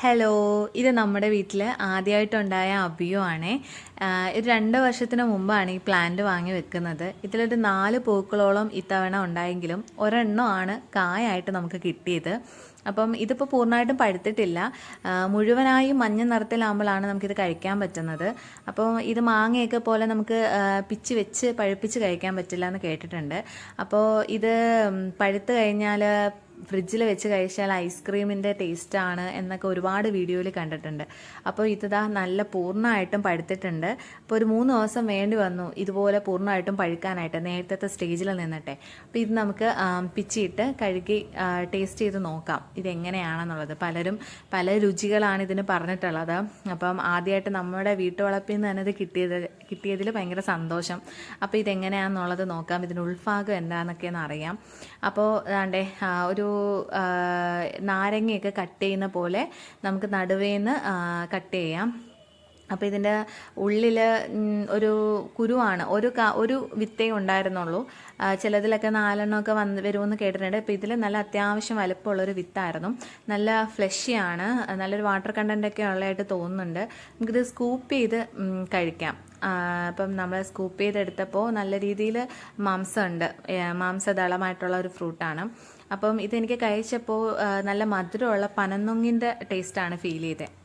Hello, ഇത് നമ്മുടെ വീട്ടിൽ ആദ്യമായിട്ടുണ്ടായ അബിയു ആണേ. ഇത് 2 വർഷത്തിന് മുമ്പാണ് ഈ പ്ലാന്റ് വാങ്ങി വെക്കുന്നത്. ഇതിലൊരു 4 പൂക്കളോളം ഇത്തവണ ഉണ്ടായെങ്കിലും ഒരെണ്ണമാണ് കായായിട്ട് നമുക്ക് കിട്ടിയത്. അപ്പം ഇതിപ്പോൾ പൂർണ്ണമായിട്ടും പഴുത്തിട്ടില്ല. മുഴുവനായും മഞ്ഞ നിറത്തിലാകുമ്പോഴാണ് നമുക്കിത് കഴിക്കാൻ പറ്റുന്നത്. അപ്പോൾ ഇത് മാങ്ങയൊക്കെ പോലെ നമുക്ക് പിച്ച് വെച്ച് പഴുപ്പിച്ച് കഴിക്കാൻ പറ്റില്ല എന്ന് കേട്ടിട്ടുണ്ട്. അപ്പോൾ ഇത് പഴുത്ത് കഴിഞ്ഞാൽ ഫ്രിഡ്ജിൽ വെച്ച് കഴിച്ചാൽ ഐസ്ക്രീമിൻ്റെ ടേസ്റ്റാണ് എന്നൊക്കെ ഒരുപാട് വീഡിയോയിൽ കണ്ടിട്ടുണ്ട്. അപ്പോൾ ഇതാ നല്ല പൂർണ്ണമായിട്ടും പഴുത്തിട്ടുണ്ട്. അപ്പോൾ ഒരു 3 ദിവസം വേണ്ടി വന്നു ഇതുപോലെ പൂർണ്ണമായിട്ടും പഴുക്കാനായിട്ട്, നേരത്തെ സ്റ്റേജിൽ നിന്നിട്ടെ. അപ്പോൾ ഇത് നമുക്ക് പിച്ചിയിട്ട് കഴുകി ടേസ്റ്റ് ചെയ്ത് നോക്കാം ഇതെങ്ങനെയാണെന്നുള്ളത്. പലരും പല രുചികളാണ് ഇതിന് പറഞ്ഞിട്ടുള്ളത്. അപ്പം ആദ്യമായിട്ട് നമ്മുടെ വീട്ടുവളപ്പിൽ നിന്ന് തന്നെ ഇത് കിട്ടിയതിൽ ഭയങ്കര സന്തോഷം. അപ്പോൾ ഇതെങ്ങനെയാണെന്നുള്ളത് നോക്കാം, ഇതിൻ്റെ ഉൾഭാഗം എന്താണെന്നൊക്കെ ഒന്ന് അറിയാം. അപ്പോൾ അതാണ്ടേ ഒരു നാരങ്ങയൊക്കെ കട്ട് ചെയ്യുന്ന പോലെ നമുക്ക് നടുവേന്ന് കട്ട് ചെയ്യാം. അപ്പോൾ ഇതിൻ്റെ ഉള്ളിൽ ഒരു കുരുവാണ്, ഒരു വിത്തേ ഉണ്ടായിരുന്നുള്ളൂ. ചിലതിലൊക്കെ 4 എണ്ണമൊക്കെ വരുമെന്ന് കേട്ടിട്ടുണ്ട്. അപ്പോൾ ഇതിൽ നല്ല അത്യാവശ്യം വലുപ്പമുള്ളൊരു വിത്തായിരുന്നു. നല്ല ഫ്ലഷിയാണ്, നല്ലൊരു വാട്ടർ കണ്ടൻ്റൊക്കെ ഉള്ളതായിട്ട് തോന്നുന്നുണ്ട്. നമുക്കിത് സ്കൂപ്പ് ചെയ്ത് കഴിക്കാം. അപ്പം നമ്മൾ സ്കൂപ്പ് ചെയ്തെടുത്തപ്പോൾ നല്ല രീതിയിൽ മാംസമുണ്ട്, മാംസദളമായിട്ടുള്ള ഒരു ഫ്രൂട്ടാണ്. അപ്പം ഇതെനിക്ക് കഴിച്ചപ്പോൾ നല്ല മധുരമുള്ള പനന്നൊങ്ങിൻ്റെ ടേസ്റ്റാണ് ഫീൽ ചെയ്തത്.